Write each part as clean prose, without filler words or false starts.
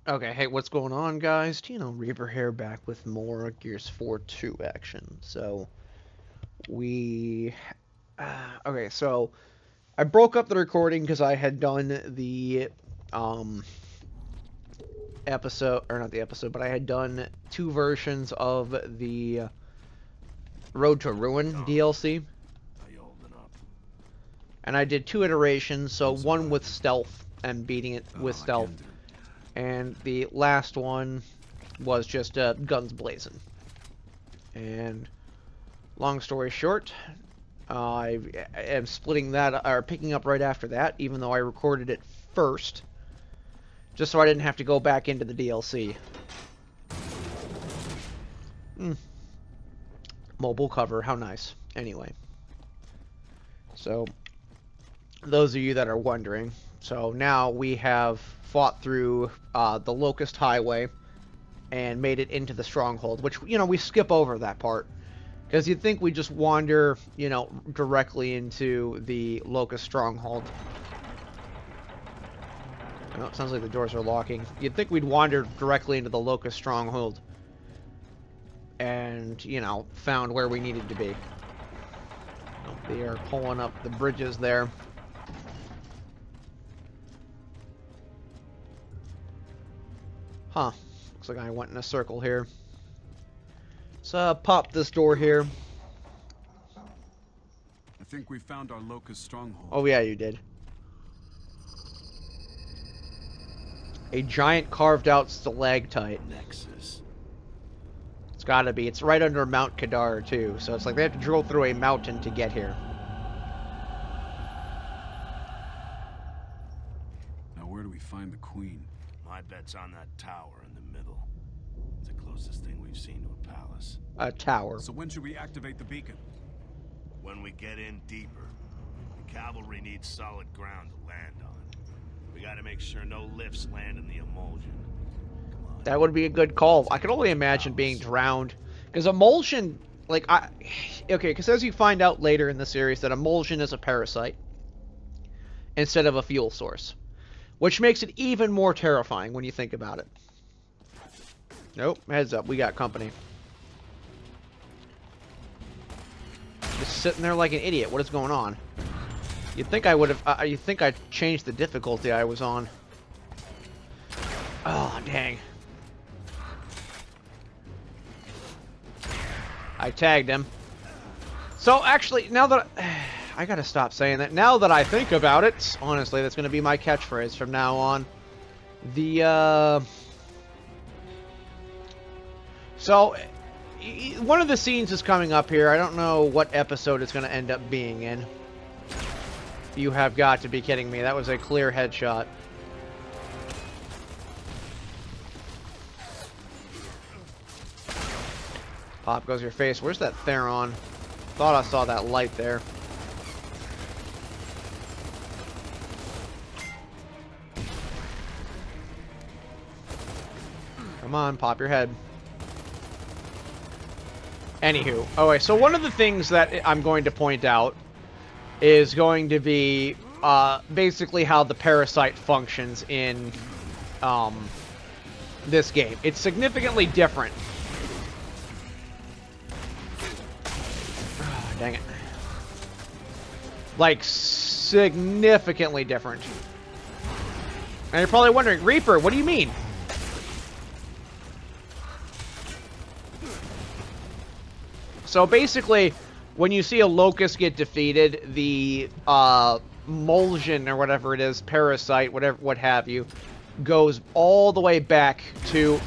Okay, hey, what's going on, guys? Tino Reaver here, back with more Gears 4 2 action. We... okay, so I broke up the recording because I had done the, episode, or not the episode, but I had done two versions of the Road to Ruin DLC. And I did two iterations, so one with stealth and beating it with stealth. And the last one was just guns blazing. And long story short, I am splitting that, or picking up right after that, even though I recorded it first, just so I didn't have to go back into the DLC. Mobile cover, how nice. Anyway, so those of you that are wondering, so now we have fought through the Locust Highway and made it into the Stronghold, which, you know, we skip over that part. Because you'd think we'd just wander, you know, directly into the Locust Stronghold. Oh, it sounds like the doors are locking. You'd think we'd wander directly into the Locust Stronghold. And, you know, found where we needed to be. Oh, they are pulling up the bridges there. Huh. Looks like I went in a circle here. Let's pop this door here. I think we found our Locust stronghold. Oh yeah, you did. A giant carved out stalactite. Nexus. It's gotta be. It's right under Mount Kadar too, so it's like they have to drill through a mountain to get here. Now where do we find the queen? My bet's on that tower in the middle. It's the closest thing we've seen to a palace. A tower. So when should we activate the beacon? When we get in deeper, the cavalry needs solid ground to land on. We gotta make sure no lifts land in the emulsion. Come on. That would be a good call. I can only imagine being drowned. Because emulsion, like, okay, because as you find out later in the series that emulsion is a parasite instead of a fuel source. Which makes it even more terrifying when you think about it. Nope, heads up, we got company. Just sitting there like an idiot. What is going on? You'd think I would have. You'd think I'd changed the difficulty I was on. Oh, dang. I tagged him. So, actually, now that I gotta stop saying that. Now that I think about it, honestly, that's gonna be my catchphrase from now on. So, one of the scenes is coming up here. I don't know what episode it's going to end up being in. You have got to be kidding me. That was a clear headshot. Pop goes your face. Where's that Theron? Thought I saw that light there. Come on, pop your head. Anywho, okay, so one of the things that I'm going to point out is going to be basically how the parasite functions in this game. It's significantly different. Oh, dang it. Like, significantly different. And you're probably wondering, Reaper, what do you mean? So basically, when you see a Locust get defeated, the Mulsion or whatever it is, parasite, whatever, what have you, goes all the way back to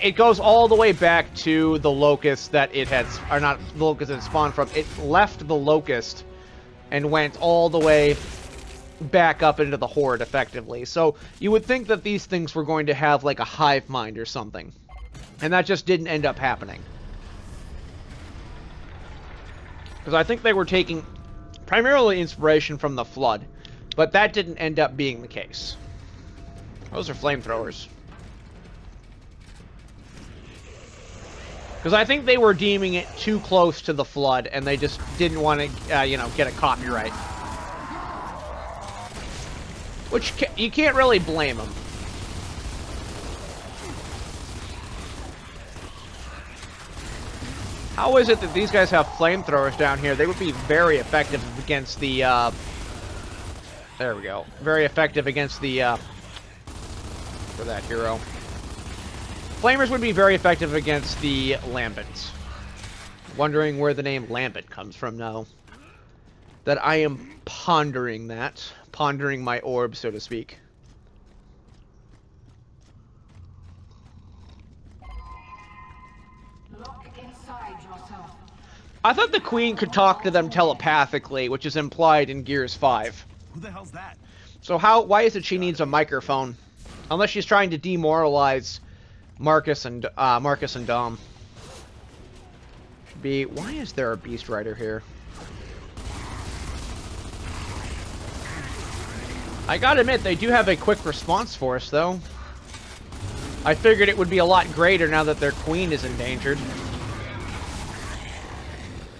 it goes all the way back to the Locust that it had, or not the Locust it spawned from. It left the Locust and went all the way back up into the Horde, effectively. So you would think that these things were going to have like a hive mind or something, and that just didn't end up happening. Because I think they were taking primarily inspiration from the Flood, but that didn't end up being the case. Those are flamethrowers. Because I think they were deeming it too close to the flood, and they just didn't want to, you know, get a copyright. Which you can't really blame them. How is it that these guys have flamethrowers down here? They would be very effective against the, there we go. Very effective against the, for that hero. Flamers would be very effective against the Lambents. Wondering where the name Lambent comes from now. That I am pondering that. Pondering my orb, so to speak. Look inside yourself. I thought the Queen could talk to them telepathically, which is implied in Gears 5. Who the hell's that? So why is it she needs a microphone? Unless she's trying to demoralize Marcus and Dom. Should be. Why is there a Beast Rider here? I gotta admit, they do have a quick response force, though. I figured it would be a lot greater now that their queen is endangered.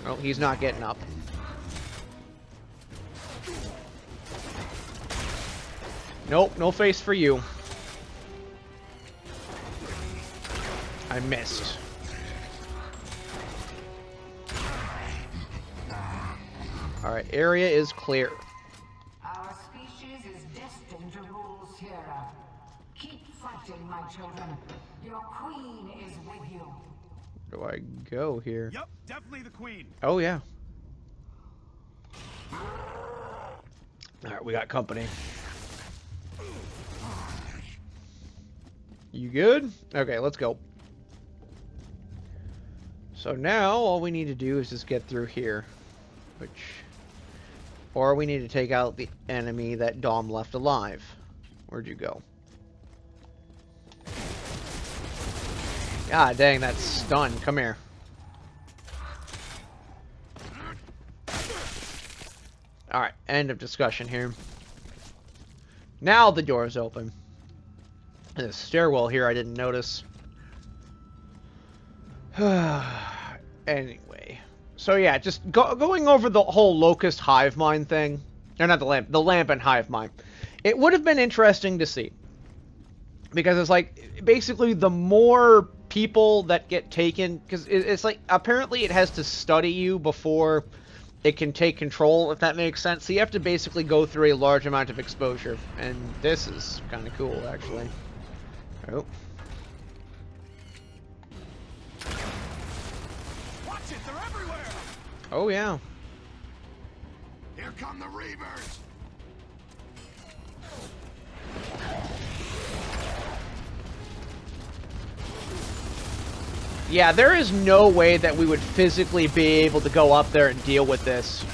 Oh, he's not getting up. Nope, no face for you. I missed. Alright, area is clear. Our species is destined to rule Sierra. Keep fighting, my children. Your queen is with you. Where do I go here? Yep, definitely the queen. Oh, yeah. Alright, we got company. You good? Okay, let's go. So now, all we need to do is just get through here. Which... Or we need to take out the enemy that Dom left alive. Where'd you go? God dang, that's stun. Come here. Alright, end of discussion here. Now the door's open. There's a stairwell here I didn't notice. Anyway. So yeah, just going over the whole Locust hive mind thing. Or not the lamp and hive mind. It would have been interesting to see. Because it's like, basically the more people that get taken, because it's like, apparently it has to study you before it can take control, if that makes sense. So you have to basically go through a large amount of exposure. And this is kind of cool, actually. Oh. Watch it, they're everywhere! Oh, yeah. Here come the Reavers! Yeah, there is no way that we would physically be able to go up there and deal with this.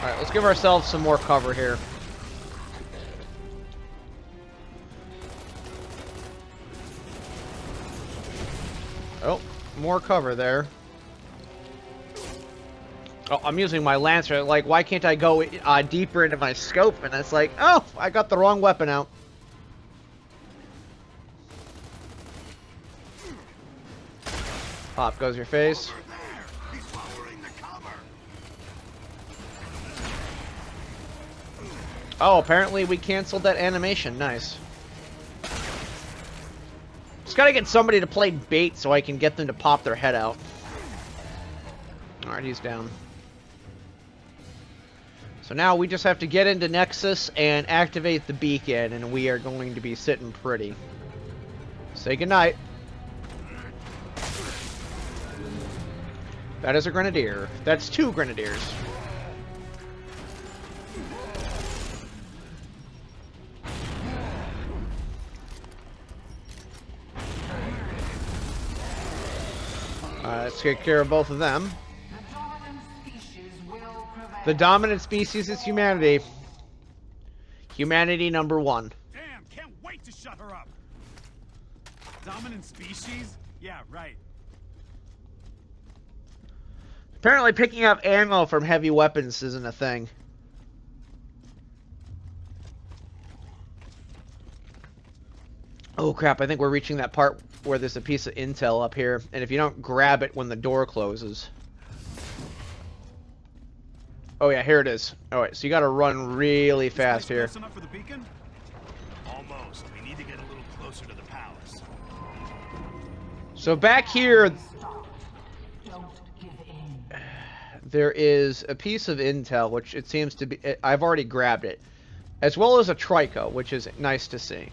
Alright, let's give ourselves some more cover here. Oh, more cover there. Oh, I'm using my Lancer. Like, why can't I go deeper into my scope? And it's like, oh, I got the wrong weapon out. Pop goes your face. Over there! He's lowering the cover! Oh, apparently we canceled that animation. Nice. Just gotta get somebody to play bait so I can get them to pop their head out. Alright, he's down. So now we just have to get into Nexus and activate the beacon, and we are going to be sitting pretty. Say goodnight. That is a grenadier. That's 2 grenadiers. Let's take care of both of them. The dominant species will prevail. The dominant species is humanity. Humanity number 1. Damn, can't wait to shut her up. Dominant species? Yeah, right. Apparently picking up ammo from heavy weapons isn't a thing. Oh crap, I think we're reaching that part where there's a piece of intel up here, and if you don't grab it when the door closes... Oh yeah, here it is. Alright, so you gotta run really fast here. Close enough for the beacon? Almost. We need to get a little closer to the palace. So back here, Stop. Don't give in. there is a piece of intel, which it seems to be... I've already grabbed it. As well as a trico, which is nice to see.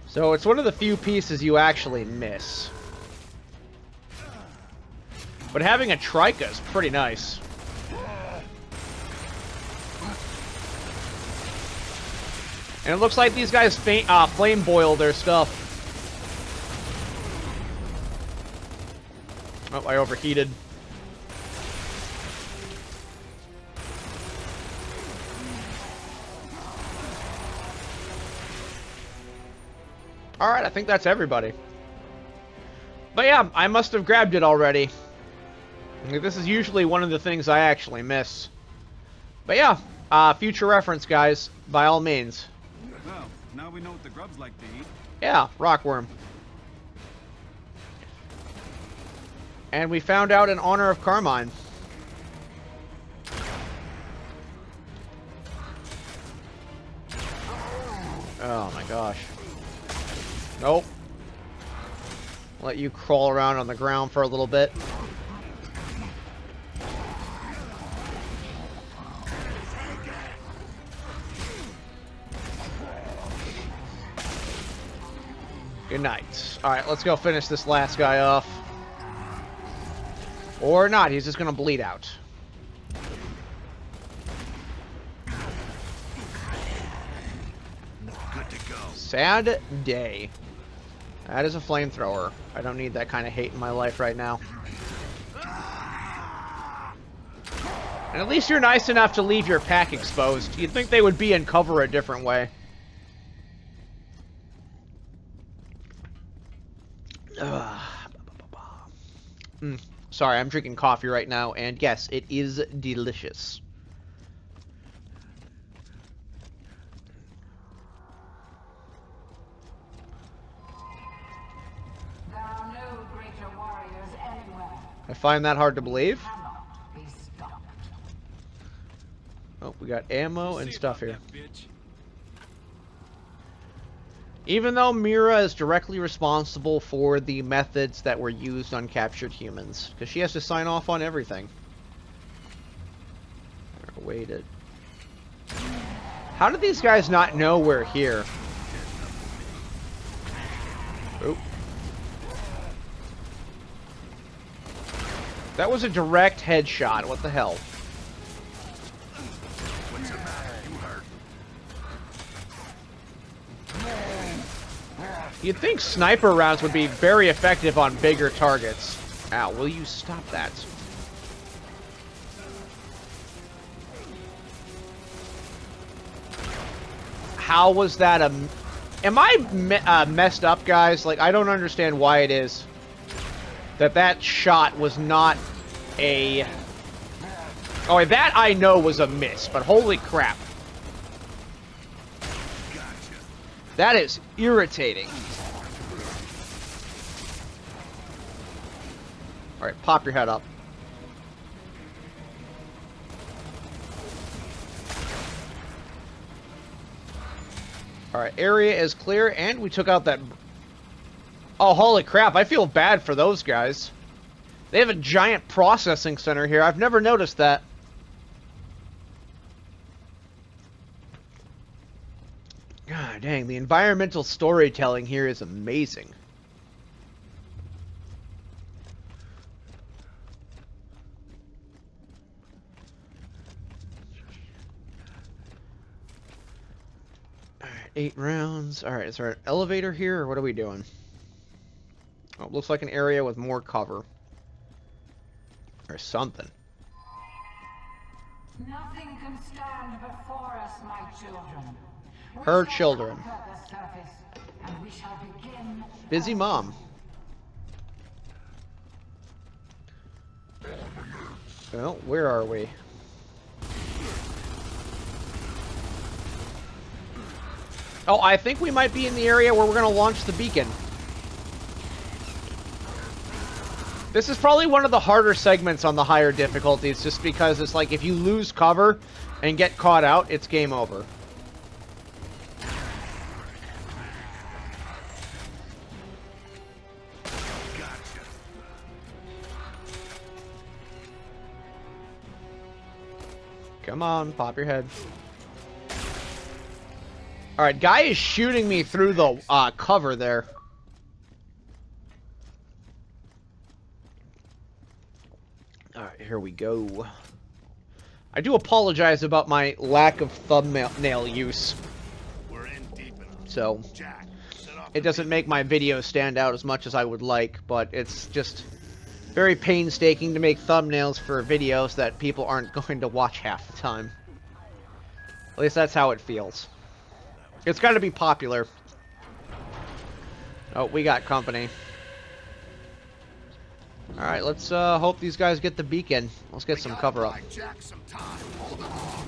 So it's one of the few pieces you actually miss. But having a trico is pretty nice. And it looks like these guys flame boil their stuff. Oh, I overheated. Alright, I think that's everybody. But yeah, I must have grabbed it already. This is usually one of the things I actually miss. But yeah, future reference, guys, by all means. Well, now we know what the grubs like to eat. Yeah, rockworm. And we found out in honor of Carmine. Oh my gosh. Nope. Let you crawl around on the ground for a little bit. Good night. Alright, let's go finish this last guy off. Or not, he's just gonna bleed out. Good to go. Sad day. That is a flamethrower. I don't need that kind of hate in my life right now. And at least you're nice enough to leave your pack exposed. You'd think they would be in cover a different way. Sorry, I'm drinking coffee right now, and yes, it is delicious. There are no greater warriors anywhere. I find that hard to believe. Cannot be stopped. Oh, we got ammo and See stuff about here. that, bitch. Even though Mira is directly responsible for the methods that were used on captured humans, because she has to sign off on everything. Waited. How did these guys not know we're here? Oop. That was a direct headshot. What the hell? What's the matter? You hurt? You'd think sniper rounds would be very effective on bigger targets. Ow, will you stop that? How was that a... Am I messed up, guys? Like, I don't understand why it is that that shot was not a... Oh, that I know was a miss, but holy crap. That is irritating. Alright, pop your head up. Alright, area is clear, and we took out that... Oh, holy crap, I feel bad for those guys. They have a giant processing center here. I've never noticed that. God dang, the environmental storytelling here is amazing. Alright, 8 rounds. Alright, is there an elevator here, or what are we doing? Oh, it looks like an area with more cover. Or something. Nothing can stand before us, my children. We Her shall children. conquer the surface, and we shall begin. Busy mom. Well, where are we? Oh, I think we might be in the area where we're going to launch the beacon. This is probably one of the harder segments on the higher difficulties, just because it's like if you lose cover and get caught out, it's game over. Come on, pop your head. Alright, guy is shooting me through the cover there. Alright, here we go. I do apologize about my lack of thumbnail use. We're in deep enough. So, Jack, set off it doesn't make my videos stand out as much as I would like, but it's just very painstaking to make thumbnails for videos that people aren't going to watch half the time. At least that's how it feels. It's got to be popular. Oh, we got company. Alright, let's hope these guys get the beacon. Let's get some cover up. Jack some time. Hold them off.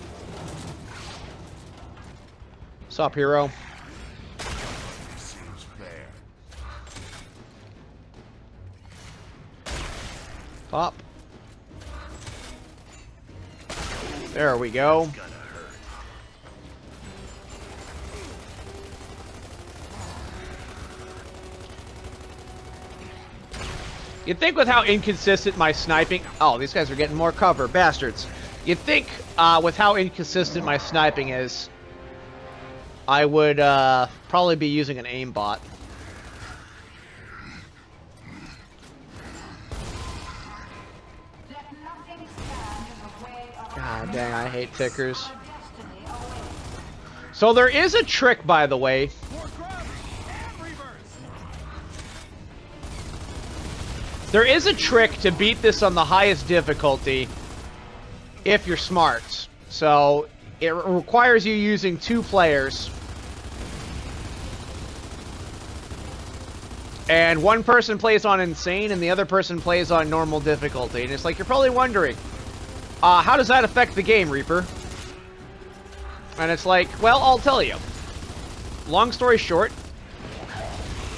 What's up, hero? Seems fair. Pop. There we go. Gonna hurt. You'd think with how inconsistent my sniping... Oh, these guys are getting more cover. Bastards. You'd think with how inconsistent my sniping is, I would probably be using an aimbot. God dang, I hate tickers. So there is a trick, by the way. More gravity and reverse. There is a trick to beat this on the highest difficulty if you're smart. So it requires you using 2 players. And one person plays on insane and the other person plays on normal difficulty. And it's like, you're probably wondering, how does that affect the game, Reaper? And it's like, well, I'll tell you. Long story short,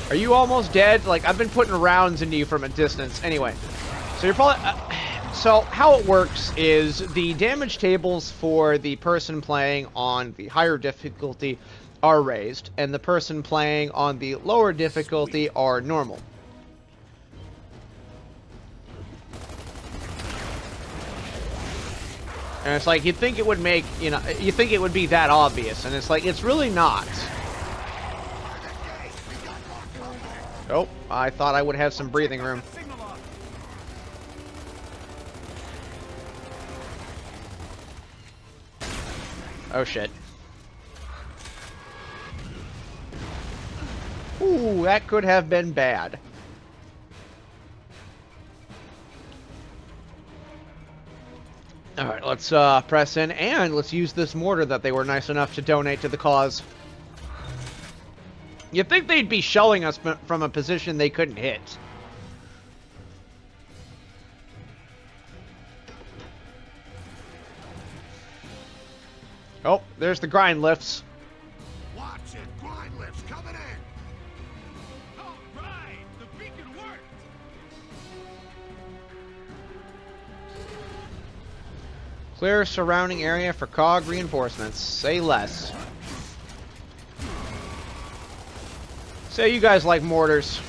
are you almost dead? Like, I've been putting rounds into you from a distance. Anyway, so you're probably... so how it works is the damage tables for the person playing on the higher difficulty are raised, and the person playing on the lower difficulty are normal. And it's like, you'd think it would make, you know, you think it would be that obvious, and it's like, it's really not. Oh, I thought I would have some breathing room. Signal off. Oh shit. Ooh, that could have been bad. Alright, let's press in, and let's use this mortar that they were nice enough to donate to the cause. You'd think they'd be shelling us from a position they couldn't hit. Oh, there's the grind lifts. Watch it. Grind lifts coming in. All right, the beacon worked. Clear surrounding area for COG reinforcements. Say less. Say you guys like mortars.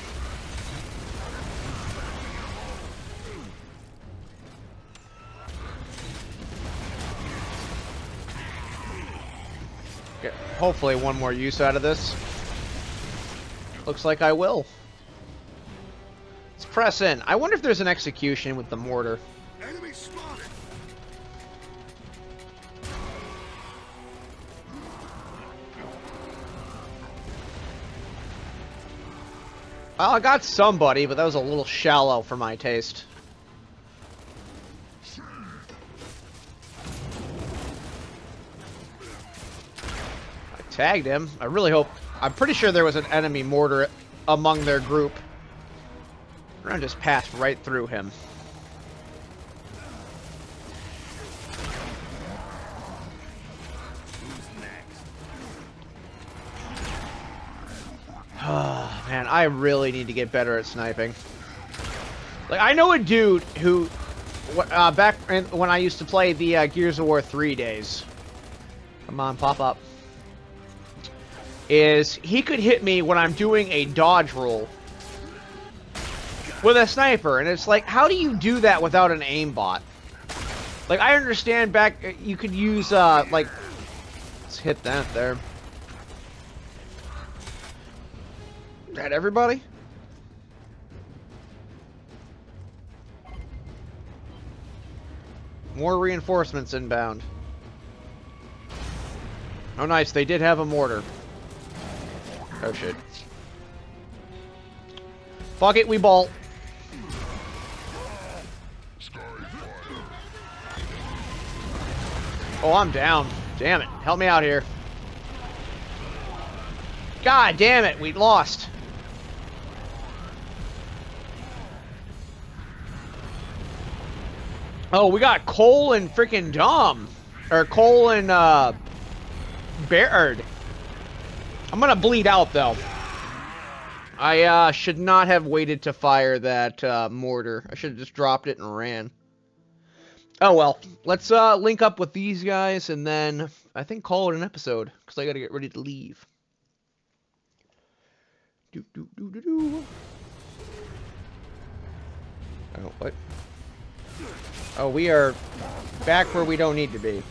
Get hopefully one more use out of this. Looks like I will. Let's press in. I wonder if there's an execution with the mortar. Enemy spotted. Well, I got somebody, but that was a little shallow for my taste. I tagged him. I really hope... I'm pretty sure there was an enemy mortar among their group. I just passed right through him. Who's next? Man, I really need to get better at sniping. Like, I know a dude who, back when I used to play the Gears of War 3 days. Come on, pop up. Is he could hit me when I'm doing a dodge roll with a sniper, and it's like, how do you do that without an aimbot? Like, I understand back, you could use, like, let's hit that there. Is that everybody? More reinforcements inbound. Oh, nice. They did have a mortar. Oh, shit. Fuck it, we bolt. Oh, I'm down. Damn it. Help me out here. God damn it, we lost. Oh, we got Cole and freaking Dom. Or Cole and, Baird. I'm gonna bleed out, though. I, should not have waited to fire that, mortar. I should have just dropped it and ran. Oh, well. Let's, link up with these guys and then, I think, call it an episode. Because I gotta get ready to leave. Oh, what? Oh, we are back where we don't need to be.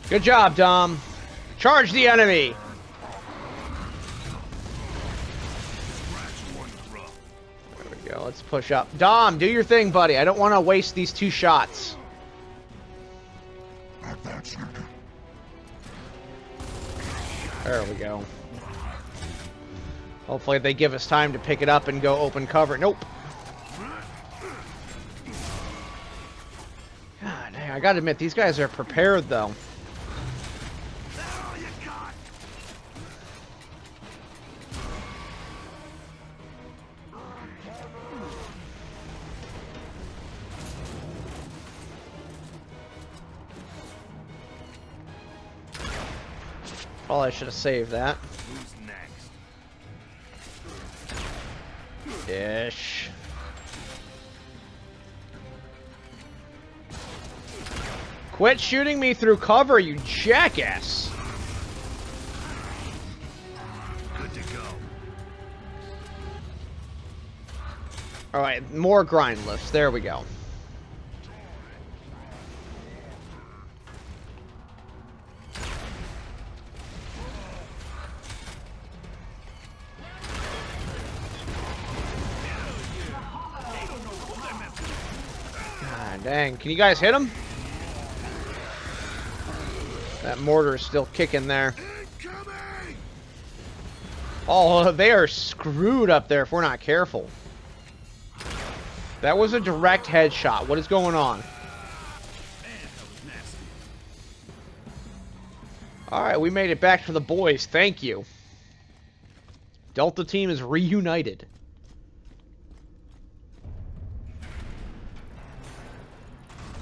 Good job, Dom. Charge the enemy! There we go, let's push up. Dom, do your thing, buddy. I don't want to waste these 2 shots. There we go. Hopefully they give us time to pick it up and go open cover. Nope. God dang, I gotta admit, these guys are prepared, though. Probably should have saved that. Who's next? Ish. Quit shooting me through cover, you jackass! Good to go. Alright, more grind lifts. There we go. God dang. Can you guys hit him? That mortar is still kicking there. Oh, they are screwed up there if we're not careful. That was a direct headshot. What is going on? Alright, we made it back to the boys. Thank you. Delta team is reunited.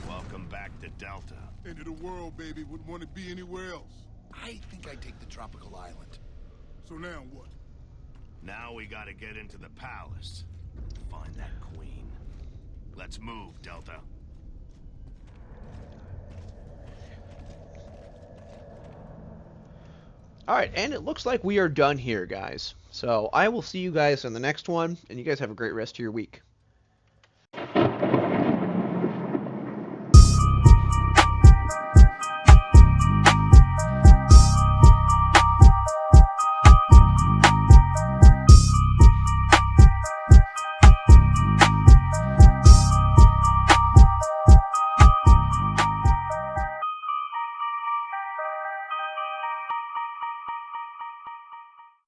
Welcome back to Delta. End of the world, baby. Wouldn't want to be anywhere else. I think I'd take the tropical island. So now what? Now we gotta get into the palace. Find that queen. Let's move, Delta. Alright, and it looks like we are done here, guys. So, I will see you guys in the next one, and you guys have a great rest of your week.